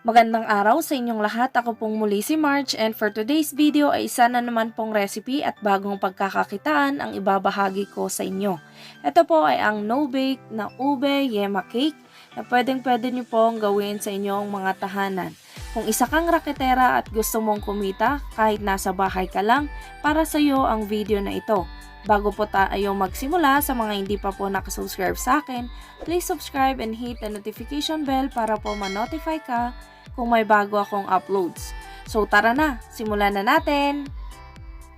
Magandang araw sa inyong lahat. Ako pong muli si March, and for today's video ay isa na naman pong recipe at bagong pagkakakitaan ang ibabahagi ko sa inyo. Ito po ay ang no-bake na ube yema cake na pwedeng-pwede nyo pong gawin sa inyong mga tahanan. Kung isa kang raketera at gusto mong kumita kahit nasa bahay ka lang, para sa iyo ang video na ito. Bago po tayo magsimula, sa mga hindi pa po nakasubscribe sa akin, please subscribe and hit the notification bell para po ma-notify ka kung may bago akong uploads. So tara na, simulan na natin!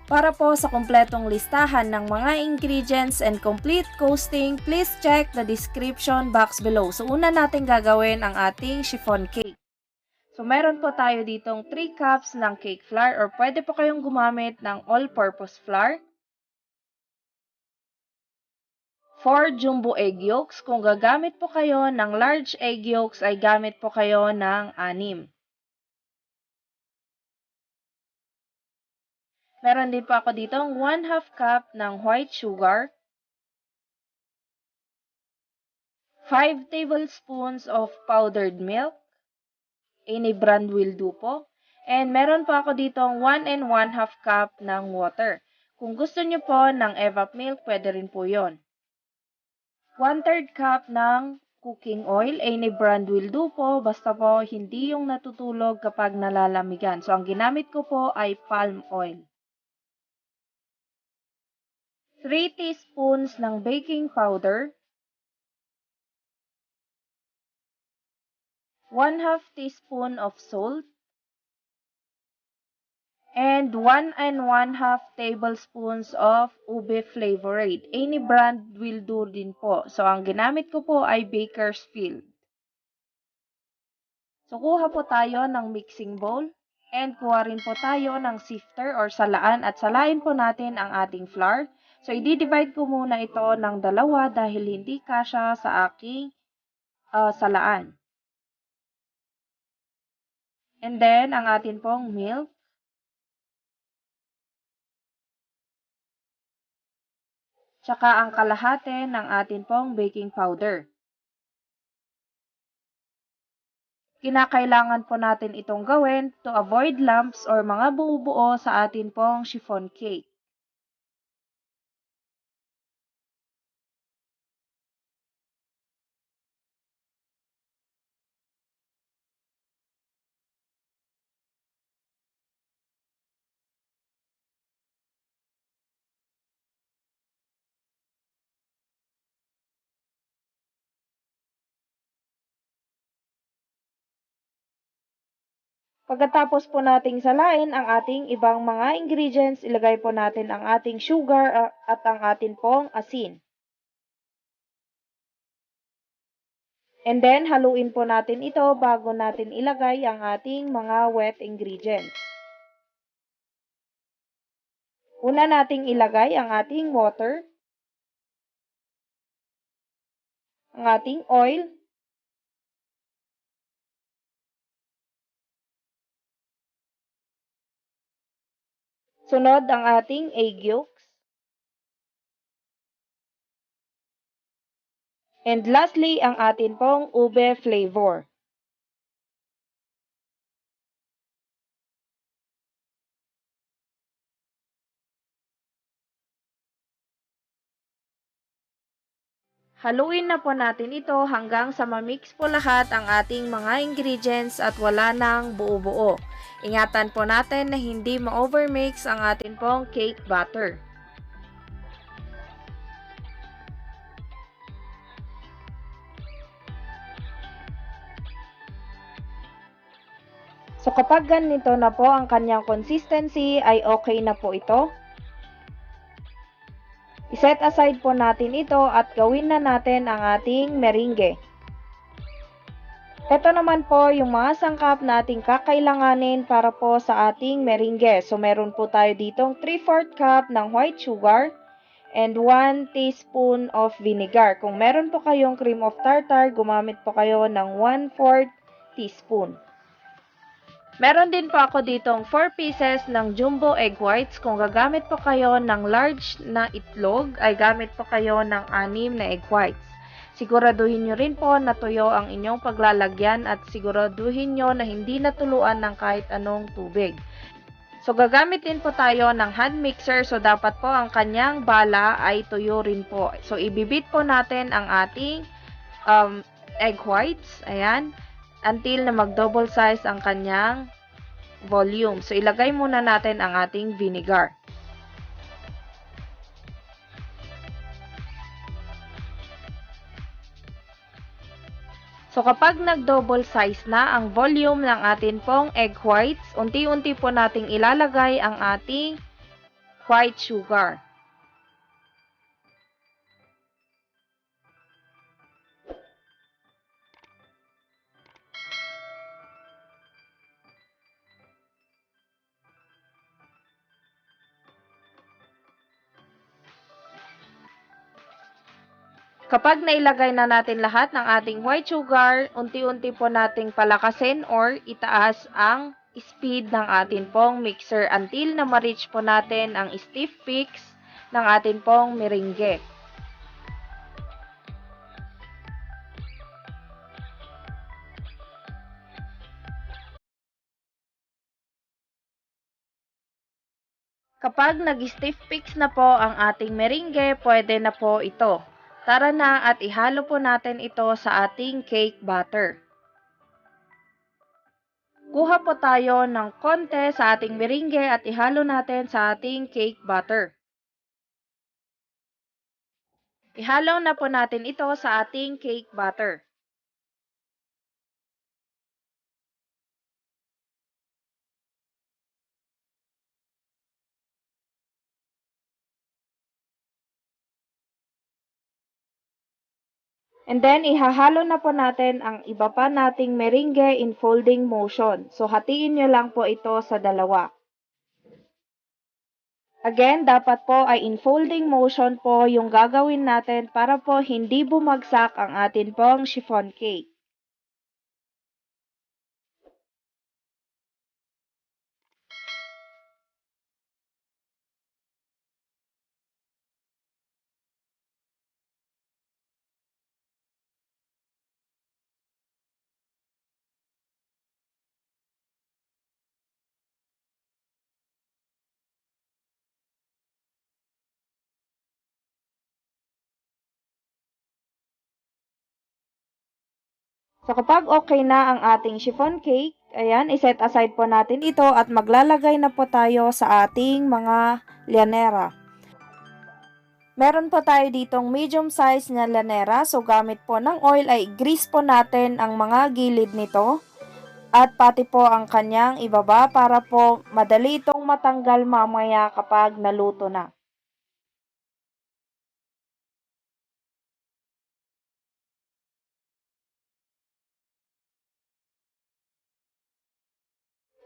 Para po sa kumpletong listahan ng mga ingredients and complete costing, please check the description box below. So una natin gagawin ang ating chiffon cake. So meron po tayo ditong 3 cups ng cake flour, or pwede po kayong gumamit ng all-purpose flour. 4 jumbo egg yolks. Kung gagamit po kayo ng large egg yolks, ay gamit po kayo ng 6. Meron din po ako dito 1/2 cup ng white sugar, 5 tablespoons of powdered milk, any brand will do po, and meron po ako dito 1 1/2 cup ng water. Kung gusto nyo po ng evap milk, pwede rin po yon. 1/3 cup ng cooking oil, any brand will do po, basta po hindi yung natutulog kapag nalalamigan. So, ang ginamit ko po ay palm oil. 3 teaspoons ng baking powder, 1/2 teaspoon of salt, and 1 1/2 tablespoons of ube flavorade. Any brand will do din po. So, ang ginamit ko po ay Bakersfield. So, kuha po tayo ng mixing bowl, and kuha rin po tayo ng sifter or salaan, at salain po natin ang ating flour. So, i-divide ko muna ito ng 2 dahil hindi kasya sa aking salaan. And then, ang atin pong milk. Tsaka ang kalahati ng atin pong baking powder. Kinakailangan po natin itong gawin to avoid lumps or mga buo-buo sa atin pong chiffon cake. Pagkatapos po nating salain ang ating ibang mga ingredients, ilagay po natin ang ating sugar at ang atin pong asin. And then, haluin po natin ito bago natin ilagay ang ating mga wet ingredients. Una nating ilagay ang ating water, ang ating oil, sunod ang ating egg yolks, and lastly ang atin pong ube flavor. Haluin na po natin ito hanggang sa ma-mix po lahat ang ating mga ingredients at wala nang buo-buo. Ingatan po natin na hindi ma-overmix ang atin pong cake batter. So kapag ganito na po ang kanyang consistency, ay okay na po ito. I-set aside po natin ito at gawin na natin ang ating meringue. Ito naman po yung mga sangkap na ating kakailanganin para po sa ating meringue. So meron po tayo ditong 3/4 cup ng white sugar and 1 teaspoon of vinegar. Kung meron po kayong cream of tartar, gumamit po kayo ng 1/4 teaspoon. Meron din po ako ditong 4 pieces ng jumbo egg whites. Kung gagamit po kayo ng large na itlog, ay gamit po kayo ng 6 na egg whites. Siguraduhin nyo rin po na tuyo ang inyong paglalagyan at siguraduhin nyo na hindi natuluan ng kahit anong tubig. So, gagamit din po tayo ng hand mixer. So, dapat po ang kanyang bala ay tuyo rin po. So, ibibit po natin ang ating egg whites. Ayan. Until na mag-double size ang kanyang volume. So, ilagay muna natin ang ating vinegar. So, kapag nag-double size na ang volume ng atin pong egg whites, unti-unti po nating ilalagay ang ating white sugar. Kapag nailagay na natin lahat ng ating white sugar, unti-unti po nating palakasin or itaas ang speed ng atin pong mixer until na ma-reach po natin ang stiff peaks ng atin pong meringue. Kapag nag-stiff peaks na po ang ating meringue, pwede na po ito. Tara na at ihalo po natin ito sa ating cake batter. Kuha po tayo ng konti sa ating meringue at ihalo natin sa ating cake batter. Ihalo na po natin ito sa ating cake batter. And then, ihahalo na po natin ang iba pa nating meringue in folding motion. So, hatiin nyo lang po ito sa dalawa. Again, dapat po ay in folding motion po yung gagawin natin para po hindi bumagsak ang atin pong chiffon cake. So, kapag okay na ang ating chiffon cake, ayan, iset aside po natin ito at maglalagay na po tayo sa ating mga llanera. Meron po tayo ditong medium size na llanera. So, gamit po ng oil ay grease po natin ang mga gilid nito at pati po ang kanyang ibaba para po madali itong matanggal mamaya kapag naluto na.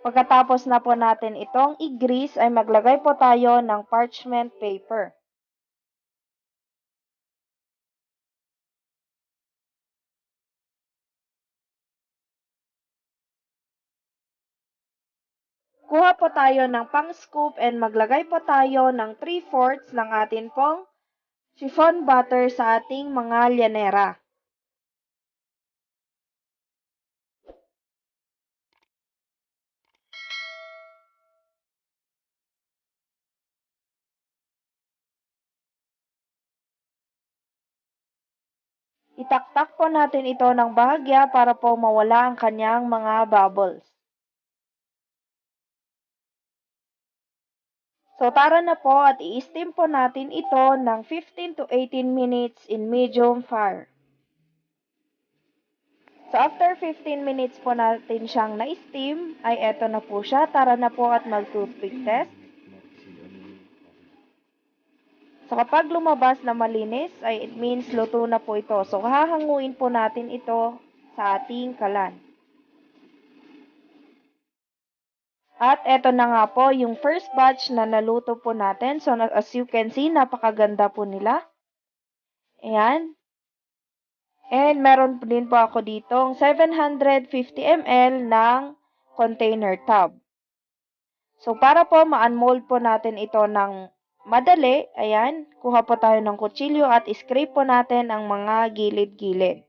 Pagkatapos na po natin itong i-grease ay maglagay po tayo ng parchment paper. Kuha po tayo ng pang-scoop and maglagay po tayo ng 3/4 ng atin pong chiffon butter sa ating mga llanera. Itaktak po natin ito ng bahagya para po mawala ang kanyang mga bubbles. So, tara na po at i-steam po natin ito ng 15 to 18 minutes in medium fire. So, after 15 minutes po natin siyang na-steam, ay eto na po siya. Tara na po at mag-toothpick test. So, kapag lumabas na malinis, ay it means luto na po ito. So, hahanguin po natin ito sa ating kalan. At eto na nga po yung first batch na naluto po natin. So, as you can see, napakaganda po nila. Ayan. And meron din po ako ditong 750 ml ng container tub. So, para po ma-unmold po natin ito ng madali, ayan, kuha po tayo ng kutsilyo at scrape po natin ang mga gilid-gilid.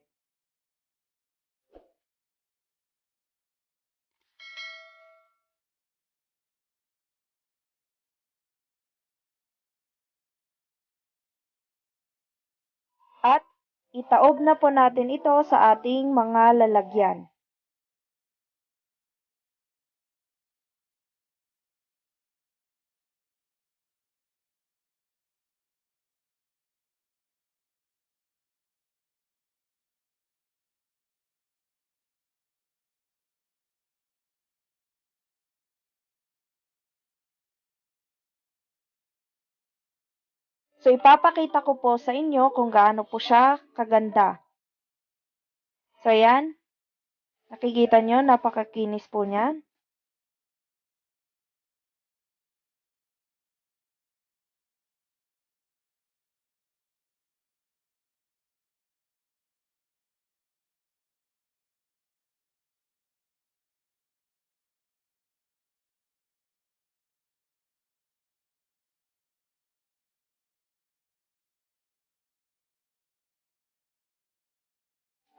At itaob na po natin ito sa ating mga lalagyan. So, ipapakita ko po sa inyo kung gaano po siya kaganda. So, ayan. Nakikita nyo, napakakinis po niyan.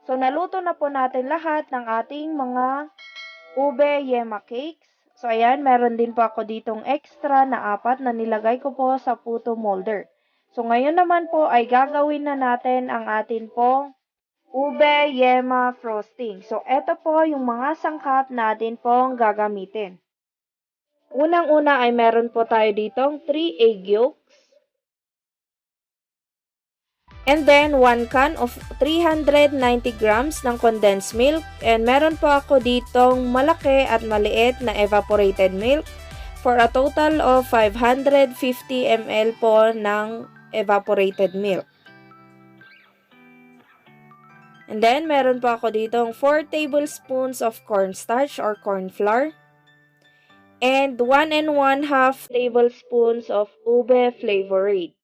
So, naluto na po natin lahat ng ating mga ube yema cakes. So, ayan, meron din po ako ditong extra na 4 na nilagay ko po sa puto molder. So, ngayon naman po ay gagawin na natin ang atin pong ube yema frosting. So, eto po yung mga sangkap natin pong gagamitin. Unang-una ay meron po tayo ditong 3 egg yolks. And then, 1 can of 390 grams ng condensed milk. And meron po ako ditong malaki at maliit na evaporated milk for a total of 550 ml po ng evaporated milk. And then, meron po ako ditong 4 tablespoons of cornstarch or corn flour. And 1 1/2 tablespoons of ube flavorade.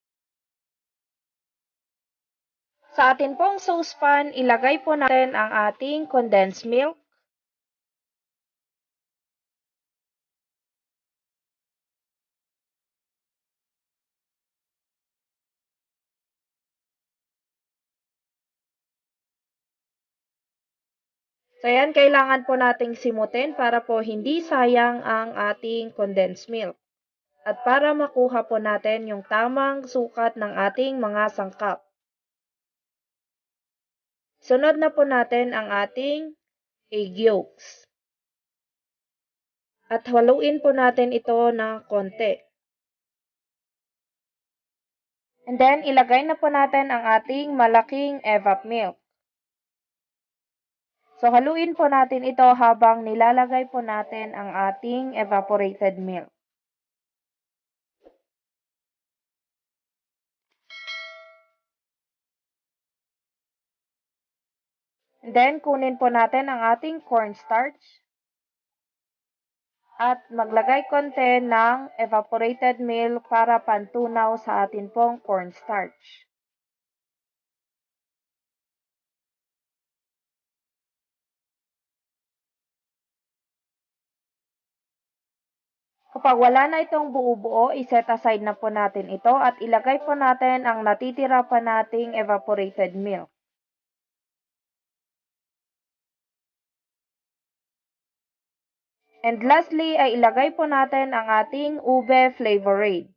Sa atin pong saucepan, ilagay po natin ang ating condensed milk. So, yan, kailangan po nating simutin para po hindi sayang ang ating condensed milk. At para makuha po natin yung tamang sukat ng ating mga sangkap. Sunod na po natin ang ating egg yolks. At haluin po natin ito ng konti. And then, ilagay na po natin ang ating malaking evap milk. So, haluin po natin ito habang nilalagay po natin ang ating evaporated milk. And then, kunin po natin ang ating cornstarch. At maglagay konti ng evaporated milk para pantunaw sa atin pong cornstarch. Kapag wala na itong buo-buo, iset aside na po natin ito at ilagay po natin ang natitira pa nating evaporated milk. And lastly, ay ilagay po natin ang ating ube flavorade.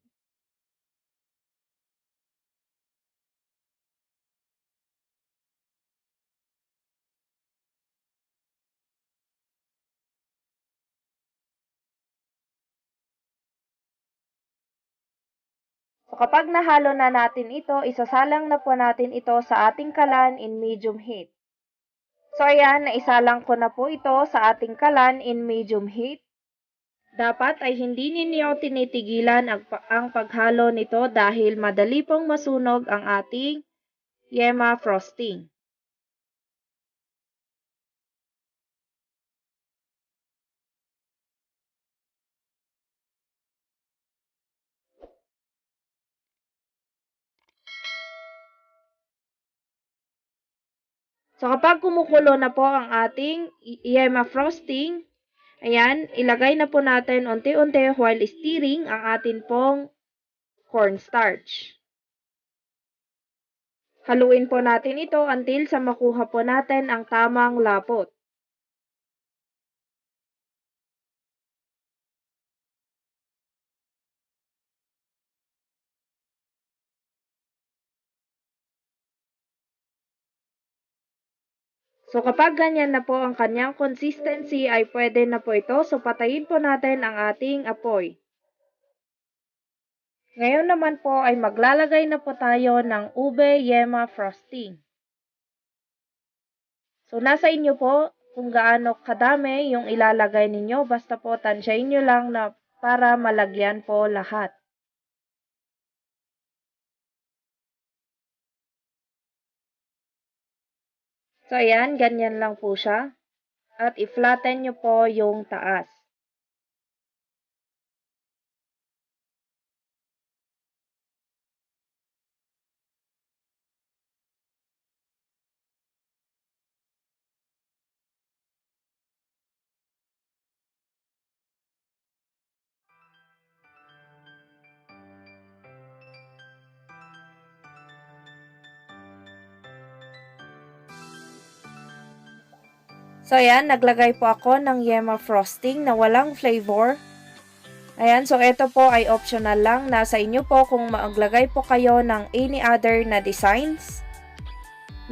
So, kapag nahalo na natin ito, isasalang na po natin ito sa ating kalan in medium heat. So, ayan, naisalang ko na po ito sa ating kalan in medium heat. Dapat ay hindi ninyo tinitigilan ang paghalo nito dahil madali pong masunog ang ating yema frosting. So, kapag kumukulo na po ang ating yema frosting, ayan, ilagay na po natin unti-unti while stirring ang atin pong cornstarch. Haluin po natin ito until sa makuha po natin ang tamang lapot. So kapag ganyan na po ang kanyang consistency ay pwede na po ito. So patayin po natin ang ating apoy. Ngayon naman po ay maglalagay na po tayo ng ube yema frosting. So nasa inyo po kung gaano kadami yung ilalagay ninyo. Basta po tansyahin nyo lang na para malagyan po lahat. So, ayan, ganyan lang po siya. At i-flatten nyo po yung taas. So, ayan, naglagay po ako ng yema frosting na walang flavor. Ayan, so ito po ay optional lang. Nasa inyo po kung maglagay po kayo ng any other na designs.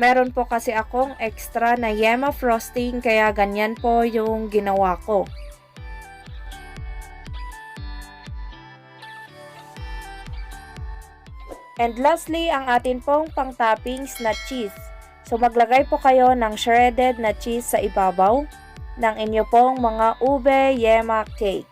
Meron po kasi akong extra na yema frosting kaya ganyan po yung ginawa ko. And lastly, ang atin pong pang-toppings na cheese. So maglagay po kayo ng shredded na cheese sa ibabaw ng inyo pong mga ube yema cake.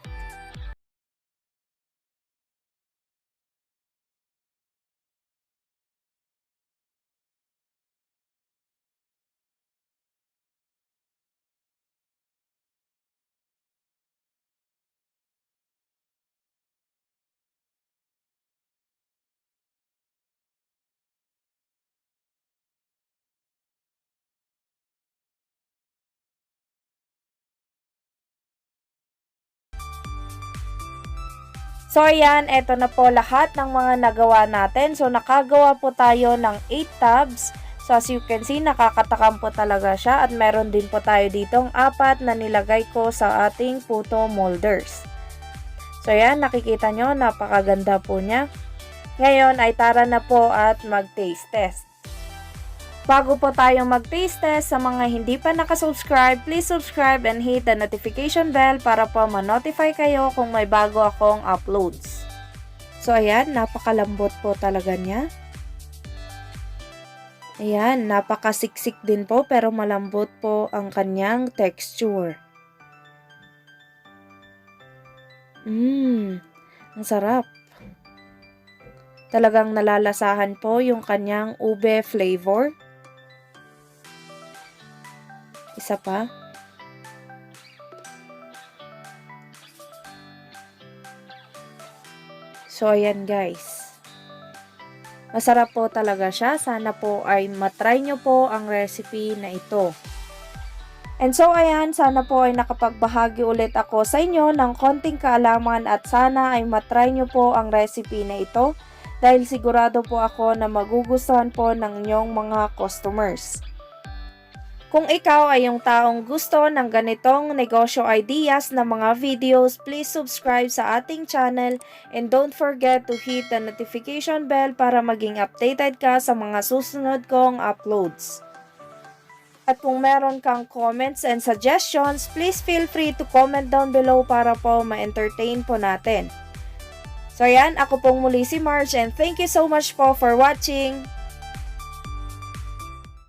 So ayan, eto na po lahat ng mga nagawa natin. So nakagawa po tayo ng 8 tabs. So as you can see, nakakatakam po talaga siya. At meron din po tayo ditong 4 na nilagay ko sa ating photo molders. So ayan, nakikita nyo, napakaganda po niya. Ngayon ay tara na po at mag-taste test. Bago po tayo mag-taste test, sa mga hindi pa nakasubscribe, please subscribe and hit the notification bell para po ma-notify kayo kung may bago akong uploads. So ayan, napakalambot po talaga niya. Ayan, napakasiksik din po pero malambot po ang kanyang texture. Ang sarap. Talagang nalalasahan po yung kanyang ube flavor. Isa pa. So, ayan guys. Masarap po talaga siya. Sana po ay matry nyo po ang recipe na ito. And so, ayan. Sana po ay nakapagbahagi ulit ako sa inyo ng konting kaalaman at sana ay matry nyo po ang recipe na ito dahil sigurado po ako na magugustuhan po ng inyong mga customers. Kung ikaw ay yung taong gusto ng ganitong negosyo ideas na mga videos, please subscribe sa ating channel and don't forget to hit the notification bell para maging updated ka sa mga susunod kong uploads. At kung meron kang comments and suggestions, please feel free to comment down below para po ma-entertain po natin. So yan, ako pong muli si Marge and thank you so much po for watching!